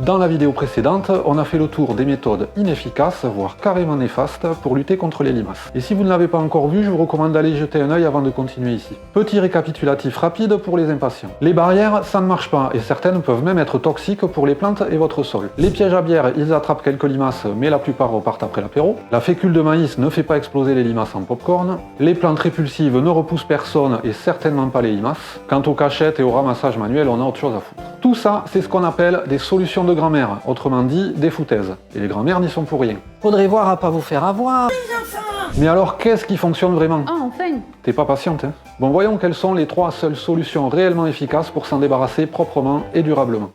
Dans la vidéo précédente, on a fait le tour des méthodes inefficaces, voire carrément néfastes, pour lutter contre les limaces. Et si vous ne l'avez pas encore vu, je vous recommande d'aller jeter un œil avant de continuer ici. Petit récapitulatif rapide pour les impatients. Les barrières, ça ne marche pas, et certaines peuvent même être toxiques pour les plantes et votre sol. Les pièges à bière, ils attrapent quelques limaces, mais la plupart repartent après l'apéro. La fécule de maïs ne fait pas exploser les limaces en popcorn. Les plantes répulsives ne repoussent personne, et certainement pas les limaces. Quant aux cachettes et au ramassage manuel, on a autre chose à foutre. Tout ça, c'est ce qu'on appelle des solutions de grand-mère, autrement dit des foutaises. Et les grand-mères n'y sont pour rien. Faudrait voir à pas vous faire avoir. Mais alors, qu'est-ce qui fonctionne vraiment? Ah, enfin! T'es pas patiente, hein? Bon, voyons quelles sont les 3 seules solutions réellement efficaces pour s'en débarrasser proprement et durablement.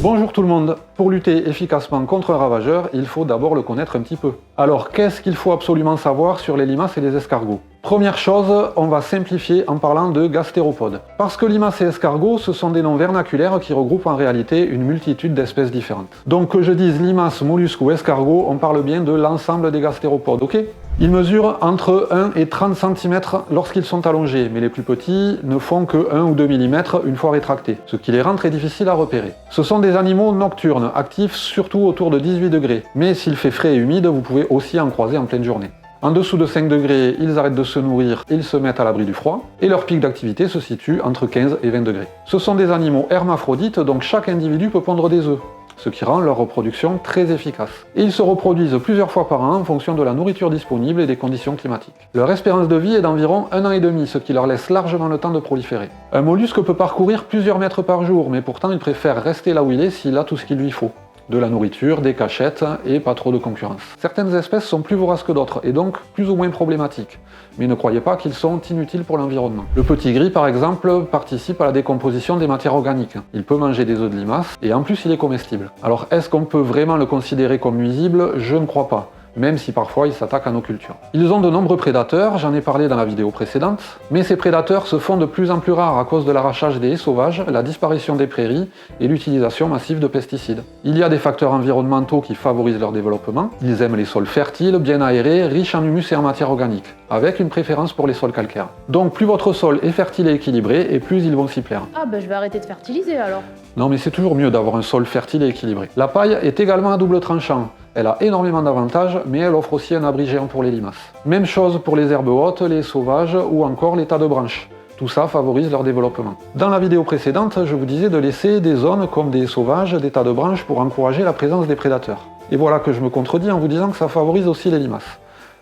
Bonjour tout le monde. Pour lutter efficacement contre un ravageur, il faut d'abord le connaître un petit peu. Alors, qu'est-ce qu'il faut absolument savoir sur les limaces et les escargots? Première chose, on va simplifier en parlant de gastéropodes. Parce que limaces et escargots, ce sont des noms vernaculaires qui regroupent en réalité une multitude d'espèces différentes. Donc que je dise limaces, mollusques ou escargots, on parle bien de l'ensemble des gastéropodes, ok? Ils mesurent entre 1 et 30 cm lorsqu'ils sont allongés, mais les plus petits ne font que 1 ou 2 mm une fois rétractés, ce qui les rend très difficiles à repérer. Ce sont des animaux nocturnes, actifs surtout autour de 18 degrés, mais s'il fait frais et humide, vous pouvez aussi en croiser en pleine journée. En dessous de 5 degrés, ils arrêtent de se nourrir, ils se mettent à l'abri du froid, et leur pic d'activité se situe entre 15 et 20 degrés. Ce sont des animaux hermaphrodites, donc chaque individu peut pondre des œufs, ce qui rend leur reproduction très efficace. Et ils se reproduisent plusieurs fois par an en fonction de la nourriture disponible et des conditions climatiques. Leur espérance de vie est d'environ 1 an et demi, ce qui leur laisse largement le temps de proliférer. Un mollusque peut parcourir plusieurs mètres par jour, mais pourtant il préfère rester là où il est s'il a tout ce qu'il lui faut. De la nourriture, des cachettes et pas trop de concurrence. Certaines espèces sont plus voraces que d'autres et donc plus ou moins problématiques. Mais ne croyez pas qu'ils sont inutiles pour l'environnement. Le petit gris par exemple participe à la décomposition des matières organiques. Il peut manger des œufs de limaces et en plus il est comestible. Alors est-ce qu'on peut vraiment le considérer comme nuisible? Je ne crois pas. Même si parfois ils s'attaquent à nos cultures. Ils ont de nombreux prédateurs, j'en ai parlé dans la vidéo précédente, mais ces prédateurs se font de plus en plus rares à cause de l'arrachage des haies sauvages, la disparition des prairies et l'utilisation massive de pesticides. Il y a des facteurs environnementaux qui favorisent leur développement, ils aiment les sols fertiles, bien aérés, riches en humus et en matière organique, avec une préférence pour les sols calcaires. Donc plus votre sol est fertile et équilibré, et plus ils vont s'y plaire. Ah bah je vais arrêter de fertiliser alors. Non mais c'est toujours mieux d'avoir un sol fertile et équilibré. La paille est également à double tranchant. Elle a énormément d'avantages, mais elle offre aussi un abri géant pour les limaces. Même chose pour les herbes hautes, les sauvages ou encore les tas de branches. Tout ça favorise leur développement. Dans la vidéo précédente, je vous disais de laisser des zones comme des sauvages, des tas de branches pour encourager la présence des prédateurs. Et voilà que je me contredis en vous disant que ça favorise aussi les limaces.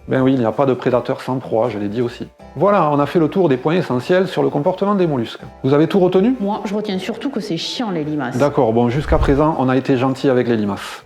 Ben oui, il n'y a pas de prédateur sans proie, je l'ai dit aussi. Voilà, on a fait le tour des points essentiels sur le comportement des mollusques. Vous avez tout retenu? Moi, je retiens surtout que c'est chiant les limaces. D'accord, bon, jusqu'à présent, on a été gentil avec les limaces.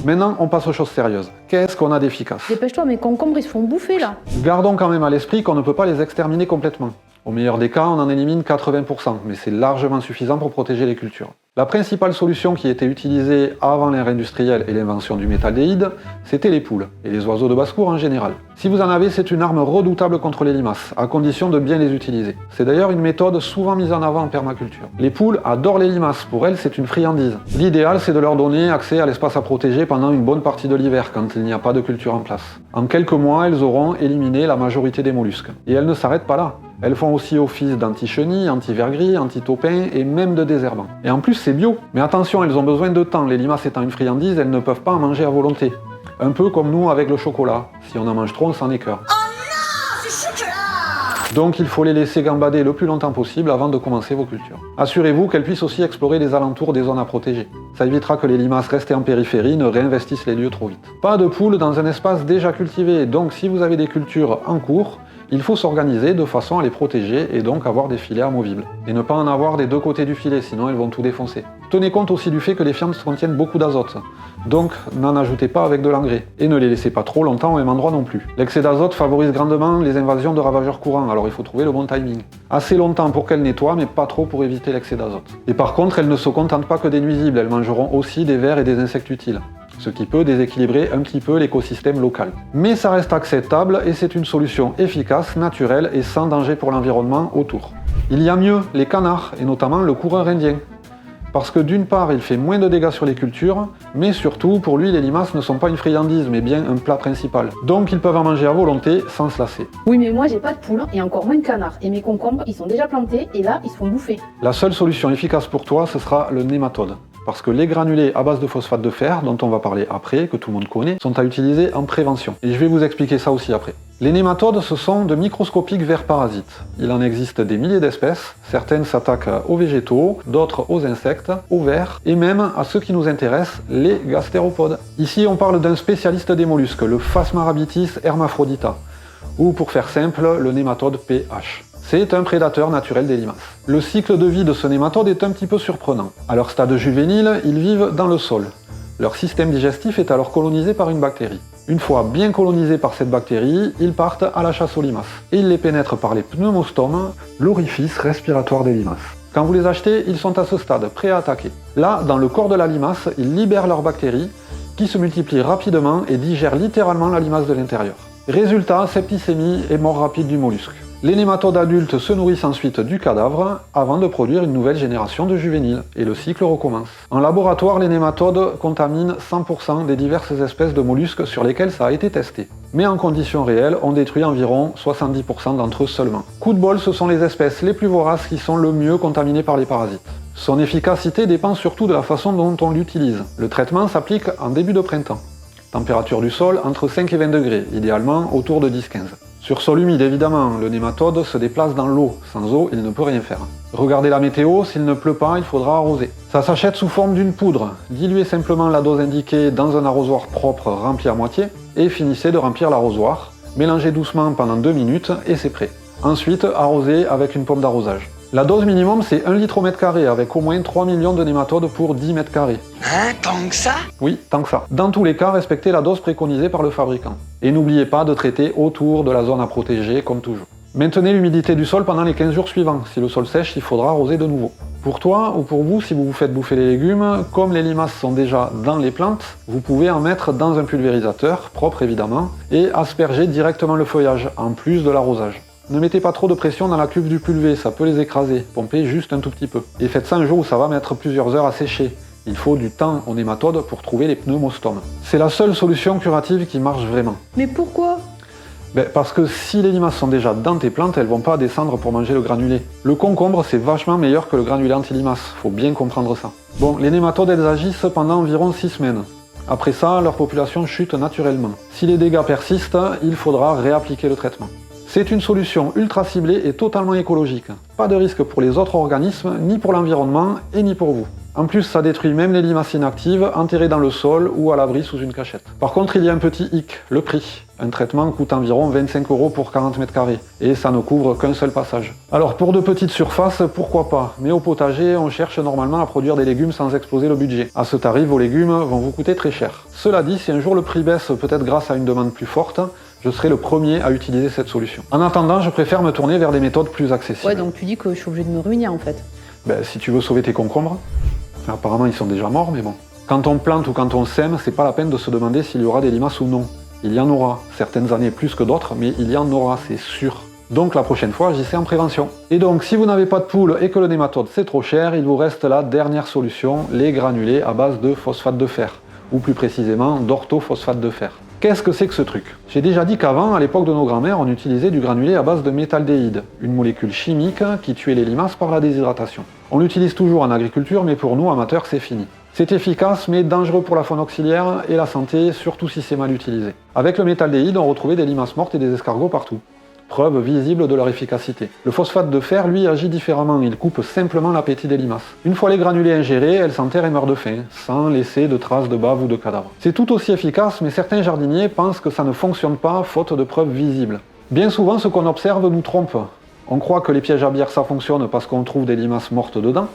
Maintenant, on passe aux choses sérieuses. Qu'est-ce qu'on a d'efficace? Dépêche-toi, mes concombres ils se font bouffer là. Gardons quand même à l'esprit qu'on ne peut pas les exterminer complètement. Au meilleur des cas, on en élimine 80%, mais c'est largement suffisant pour protéger les cultures. La principale solution qui était utilisée avant l'ère industrielle et l'invention du métaldéhyde, c'était les poules, et les oiseaux de basse-cour en général. Si vous en avez, c'est une arme redoutable contre les limaces, à condition de bien les utiliser. C'est d'ailleurs une méthode souvent mise en avant en permaculture. Les poules adorent les limaces, pour elles c'est une friandise. L'idéal c'est de leur donner accès à l'espace à protéger pendant une bonne partie de l'hiver, quand il n'y a pas de culture en place. En quelques mois, elles auront éliminé la majorité des mollusques. Et elles ne s'arrêtent pas là. Elles font aussi office d'anti-chenilles, anti-vergris, anti-taupins et même de désherbants. Et en plus c'est bio. Mais attention, elles ont besoin de temps. Les limaces étant une friandise, elles ne peuvent pas en manger à volonté. Un peu comme nous avec le chocolat. Si on en mange trop, on s'en écœure. Oh non, c'est chocolat! Donc il faut les laisser gambader le plus longtemps possible avant de commencer vos cultures. Assurez-vous qu'elles puissent aussi explorer les alentours des zones à protéger. Ça évitera que les limaces restées en périphérie ne réinvestissent les lieux trop vite. Pas de poules dans un espace déjà cultivé, donc si vous avez des cultures en cours, il faut s'organiser de façon à les protéger et donc avoir des filets amovibles. Et ne pas en avoir des deux côtés du filet, sinon elles vont tout défoncer. Tenez compte aussi du fait que les fientes contiennent beaucoup d'azote. Donc n'en ajoutez pas avec de l'engrais. Et ne les laissez pas trop longtemps au même endroit non plus. L'excès d'azote favorise grandement les invasions de ravageurs courants, alors il faut trouver le bon timing. Assez longtemps pour qu'elles nettoient, mais pas trop pour éviter l'excès d'azote. Et par contre, elles ne se contentent pas que des nuisibles, elles mangeront aussi des vers et des insectes utiles. Ce qui peut déséquilibrer un petit peu l'écosystème local. Mais ça reste acceptable et c'est une solution efficace, naturelle et sans danger pour l'environnement autour. Il y a mieux, les canards, et notamment le coureur indien. Parce que d'une part, il fait moins de dégâts sur les cultures, mais surtout, pour lui, les limaces ne sont pas une friandise, mais bien un plat principal. Donc ils peuvent en manger à volonté, sans se lasser. Oui, mais moi j'ai pas de poule et encore moins de canards. Et mes concombres, ils sont déjà plantés et là, ils se font bouffer. La seule solution efficace pour toi, ce sera le nématode. Parce que les granulés à base de phosphate de fer, dont on va parler après, que tout le monde connaît, sont à utiliser en prévention. Et je vais vous expliquer ça aussi après. Les nématodes, ce sont de microscopiques vers parasites. Il en existe des milliers d'espèces, certaines s'attaquent aux végétaux, d'autres aux insectes, aux vers, et même à ceux qui nous intéressent, les gastéropodes. Ici, on parle d'un spécialiste des mollusques, le Phasmarabithys hermaphrodita, ou pour faire simple, le nématode PH. C'est un prédateur naturel des limaces. Le cycle de vie de ce nématode est un petit peu surprenant. À leur stade juvénile, ils vivent dans le sol. Leur système digestif est alors colonisé par une bactérie. Une fois bien colonisés par cette bactérie, ils partent à la chasse aux limaces. Et ils les pénètrent par les pneumostomes, l'orifice respiratoire des limaces. Quand vous les achetez, ils sont à ce stade, prêts à attaquer. Là, dans le corps de la limace, ils libèrent leurs bactéries, qui se multiplient rapidement et digèrent littéralement la limace de l'intérieur. Résultat, septicémie et mort rapide du mollusque. Les nématodes adultes se nourrissent ensuite du cadavre avant de produire une nouvelle génération de juvéniles, et le cycle recommence. En laboratoire, les nématodes contaminent 100% des diverses espèces de mollusques sur lesquelles ça a été testé. Mais en conditions réelles, on détruit environ 70% d'entre eux seulement. Coup de bol, ce sont les espèces les plus voraces qui sont le mieux contaminées par les parasites. Son efficacité dépend surtout de la façon dont on l'utilise. Le traitement s'applique en début de printemps. Température du sol entre 5 et 20 degrés, idéalement autour de 10-15. Sur sol humide, évidemment, le nématode se déplace dans l'eau. Sans eau, il ne peut rien faire. Regardez la météo, s'il ne pleut pas, il faudra arroser. Ça s'achète sous forme d'une poudre. Diluez simplement la dose indiquée dans un arrosoir propre rempli à moitié et finissez de remplir l'arrosoir. Mélangez doucement pendant 2 minutes et c'est prêt. Ensuite, arrosez avec une pompe d'arrosage. La dose minimum, c'est 1 litre au mètre carré, avec au moins 3 millions de nématodes pour 10 mètres carrés. Hein, tant que ça? Oui, tant que ça. Dans tous les cas, respectez la dose préconisée par le fabricant. Et n'oubliez pas de traiter autour de la zone à protéger, comme toujours. Maintenez l'humidité du sol pendant les 15 jours suivants. Si le sol sèche, il faudra arroser de nouveau. Pour toi ou pour vous, si vous vous faites bouffer les légumes, comme les limaces sont déjà dans les plantes, vous pouvez en mettre dans un pulvérisateur, propre évidemment, et asperger directement le feuillage, en plus de l'arrosage. Ne mettez pas trop de pression dans la cuve du pulvé, ça peut les écraser, pompez juste un tout petit peu. Et faites ça un jour où ça va mettre plusieurs heures à sécher. Il faut du temps aux nématodes pour trouver les pneumostomes. C'est la seule solution curative qui marche vraiment. Mais pourquoi? Parce que si les limaces sont déjà dans tes plantes, elles vont pas descendre pour manger le granulé. Le concombre, c'est vachement meilleur que le granulé anti-limaces, faut bien comprendre ça. Bon, les nématodes, elles agissent pendant environ 6 semaines. Après ça, leur population chute naturellement. Si les dégâts persistent, il faudra réappliquer le traitement. C'est une solution ultra ciblée et totalement écologique. Pas de risque pour les autres organismes, ni pour l'environnement et ni pour vous. En plus, ça détruit même les limaces inactives, enterrées dans le sol ou à l'abri sous une cachette. Par contre, il y a un petit hic, le prix. Un traitement coûte environ 25 € pour 40 mètres carrés, et ça ne couvre qu'un seul passage. Alors pour de petites surfaces, pourquoi pas, mais au potager, on cherche normalement à produire des légumes sans exploser le budget. À ce tarif, vos légumes vont vous coûter très cher. Cela dit, si un jour le prix baisse, peut-être grâce à une demande plus forte, je serai le premier à utiliser cette solution. En attendant, je préfère me tourner vers des méthodes plus accessibles. Ouais, donc tu dis que je suis obligé de me ruiner en fait. Si tu veux sauver tes concombres, apparemment ils sont déjà morts, mais bon. Quand on plante ou quand on sème, c'est pas la peine de se demander s'il y aura des limaces ou non. Il y en aura, certaines années plus que d'autres, mais il y en aura, c'est sûr. Donc la prochaine fois, agissez en prévention. Et donc, si vous n'avez pas de poule et que le nématode c'est trop cher, il vous reste la dernière solution, les granulés à base de phosphate de fer, ou plus précisément d'orthophosphate de fer. Qu'est-ce que c'est que ce truc? J'ai déjà dit qu'avant, à l'époque de nos grands-mères, on utilisait du granulé à base de métaldéhyde, une molécule chimique qui tuait les limaces par la déshydratation. On l'utilise toujours en agriculture, mais pour nous, amateurs, c'est fini. C'est efficace, mais dangereux pour la faune auxiliaire et la santé, surtout si c'est mal utilisé. Avec le métaldéhyde, on retrouvait des limaces mortes et des escargots partout. Preuve visible de leur efficacité. Le phosphate de fer, lui, agit différemment, il coupe simplement l'appétit des limaces. Une fois les granulés ingérés, elles s'enterrent et meurent de faim, sans laisser de traces de bave ou de cadavres. C'est tout aussi efficace, mais certains jardiniers pensent que ça ne fonctionne pas, faute de preuves visibles. Bien souvent, ce qu'on observe nous trompe. On croit que les pièges à bière ça fonctionne parce qu'on trouve des limaces mortes dedans,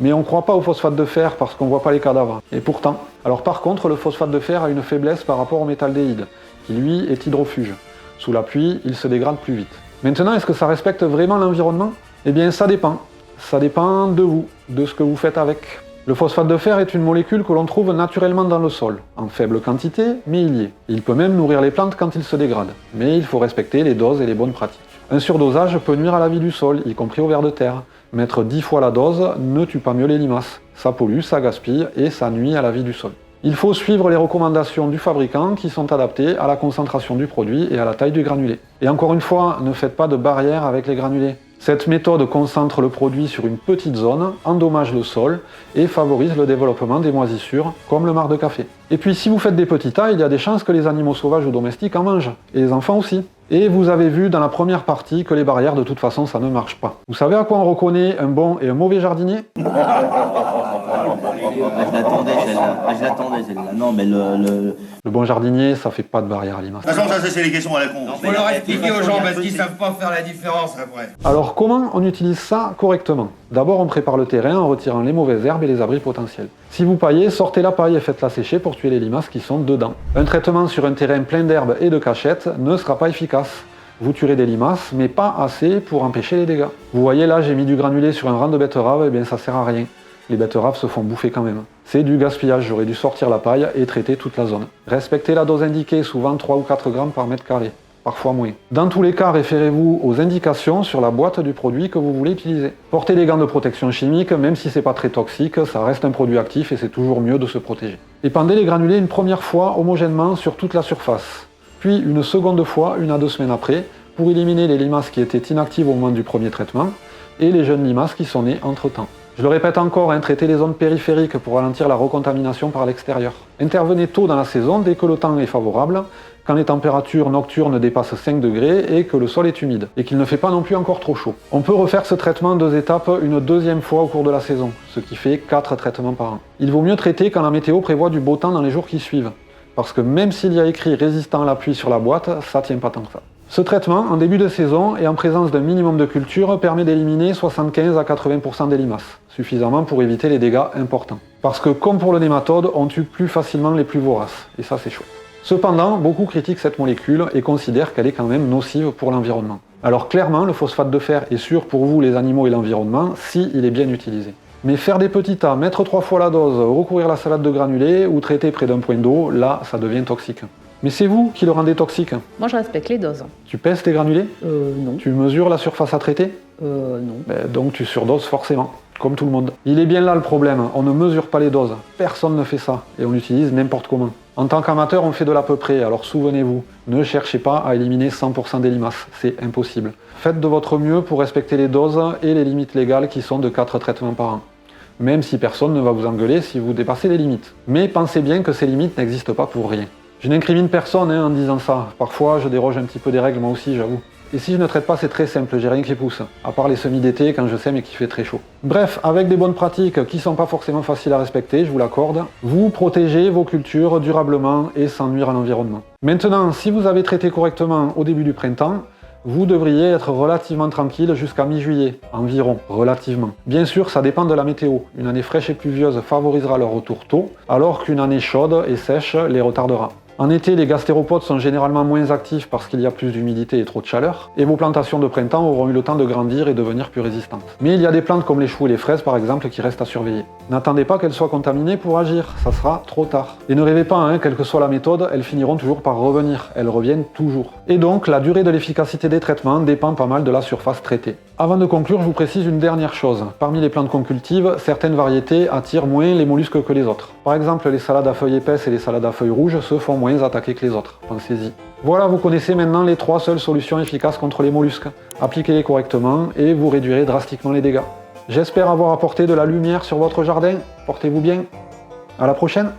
mais on ne croit pas au phosphate de fer parce qu'on ne voit pas les cadavres. Et pourtant. Alors par contre, le phosphate de fer a une faiblesse par rapport au métaldéhyde, qui lui est hydrofuge. Sous la pluie, il se dégrade plus vite. Maintenant, est-ce que ça respecte vraiment l'environnement? Eh bien, ça dépend. Ça dépend de vous, de ce que vous faites avec. Le phosphate de fer est une molécule que l'on trouve naturellement dans le sol, en faible quantité, mais il y est. Il peut même nourrir les plantes quand il se dégrade. Mais il faut respecter les doses et les bonnes pratiques. Un surdosage peut nuire à la vie du sol, y compris aux vers de terre. Mettre 10 fois la dose ne tue pas mieux les limaces. Ça pollue, ça gaspille et ça nuit à la vie du sol. Il faut suivre les recommandations du fabricant qui sont adaptées à la concentration du produit et à la taille du granulé. Et encore une fois, ne faites pas de barrière avec les granulés. Cette méthode concentre le produit sur une petite zone, endommage le sol et favorise le développement des moisissures, comme le marc de café. Et puis si vous faites des petits tas, il y a des chances que les animaux sauvages ou domestiques en mangent, et les enfants aussi. Et vous avez vu dans la première partie que les barrières, de toute façon, ça ne marche pas. Vous savez à quoi on reconnaît un bon et un mauvais jardinier ? Je l'attendais celle-là. Non, mais Le bon jardinier, ça fait pas de barrière à limaces. De toute façon, ça c'est les questions à la con. Faut leur expliquer aux gens parce qu'ils savent pas faire la différence après. Alors comment on utilise ça correctement ? D'abord on prépare le terrain en retirant les mauvaises herbes et les abris potentiels. Si vous paillez, sortez la paille et faites-la sécher pour tuer les limaces qui sont dedans. Un traitement sur un terrain plein d'herbes et de cachettes ne sera pas efficace. Vous tuerez des limaces, mais pas assez pour empêcher les dégâts. Vous voyez là, j'ai mis du granulé sur un rang de betteraves, et bien ça sert à rien. Les betteraves se font bouffer quand même. C'est du gaspillage, j'aurais dû sortir la paille et traiter toute la zone. Respectez la dose indiquée, souvent 3 ou 4 grammes par mètre carré, parfois moins. Dans tous les cas, référez-vous aux indications sur la boîte du produit que vous voulez utiliser. Portez des gants de protection chimique, même si c'est pas très toxique, ça reste un produit actif et c'est toujours mieux de se protéger. Épandez les granulés une première fois homogènement sur toute la surface, puis une seconde fois 1 à 2 semaines après, pour éliminer les limaces qui étaient inactives au moment du premier traitement, et les jeunes limaces qui sont nées entre-temps. Je le répète encore, traitez les zones périphériques pour ralentir la recontamination par l'extérieur. Intervenez tôt dans la saison dès que le temps est favorable, quand les températures nocturnes dépassent 5 degrés et que le sol est humide, et qu'il ne fait pas non plus encore trop chaud. On peut refaire ce traitement en 2 étapes une deuxième fois au cours de la saison, ce qui fait 4 traitements par an. Il vaut mieux traiter quand la météo prévoit du beau temps dans les jours qui suivent, parce que même s'il y a écrit résistant à la pluie sur la boîte, ça tient pas tant que ça. Ce traitement, en début de saison et en présence d'un minimum de culture, permet d'éliminer 75 à 80% des limaces, suffisamment pour éviter les dégâts importants. Parce que comme pour le nématode, on tue plus facilement les plus voraces, et ça c'est chouette. Cependant, beaucoup critiquent cette molécule et considèrent qu'elle est quand même nocive pour l'environnement. Alors clairement, le phosphate de fer est sûr pour vous, les animaux et l'environnement, si il est bien utilisé. Mais faire des petits tas, mettre 3 fois la dose, recourir à la salade de granulés ou traiter près d'un point d'eau, là, ça devient toxique. Mais c'est vous qui le rendez toxique. Moi, je respecte les doses. Tu pèses tes granulés ? Non. Tu mesures la surface à traiter ? Non. Donc tu surdoses forcément, comme tout le monde. Il est bien là le problème, on ne mesure pas les doses. Personne ne fait ça, et on l'utilise n'importe comment. En tant qu'amateur, on fait de l'à peu près, alors souvenez-vous, ne cherchez pas à éliminer 100% des limaces, c'est impossible. Faites de votre mieux pour respecter les doses et les limites légales qui sont de 4 traitements par an. Même si personne ne va vous engueuler si vous dépassez les limites. Mais pensez bien que ces limites n'existent pas pour rien. Je n'incrimine personne en disant ça. Parfois, je déroge un petit peu des règles, moi aussi, j'avoue. Et si je ne traite pas, c'est très simple, j'ai rien qui pousse. À part les semis d'été quand je sème et qu'il fait très chaud. Bref, avec des bonnes pratiques qui sont pas forcément faciles à respecter, je vous l'accorde, vous protégez vos cultures durablement et sans nuire à l'environnement. Maintenant, si vous avez traité correctement au début du printemps, vous devriez être relativement tranquille jusqu'à mi-juillet, environ, relativement. Bien sûr, ça dépend de la météo. Une année fraîche et pluvieuse favorisera leur retour tôt, alors qu'une année chaude et sèche les retardera. En été, les gastéropodes sont généralement moins actifs parce qu'il y a plus d'humidité et trop de chaleur, et vos plantations de printemps auront eu le temps de grandir et devenir plus résistantes. Mais il y a des plantes comme les choux et les fraises par exemple qui restent à surveiller. N'attendez pas qu'elles soient contaminées pour agir, ça sera trop tard. Et ne rêvez pas, quelle que soit la méthode, elles finiront toujours par revenir, elles reviennent toujours. Et donc, la durée de l'efficacité des traitements dépend pas mal de la surface traitée. Avant de conclure, je vous précise une dernière chose. Parmi les plantes qu'on cultive, certaines variétés attirent moins les mollusques que les autres. Par exemple, les salades à feuilles épaisses et les salades à feuilles rouges se font moins attaquer que les autres. Pensez-y. Voilà, vous connaissez maintenant les 3 seules solutions efficaces contre les mollusques. Appliquez-les correctement et vous réduirez drastiquement les dégâts. J'espère avoir apporté de la lumière sur votre jardin. Portez-vous bien. À la prochaine.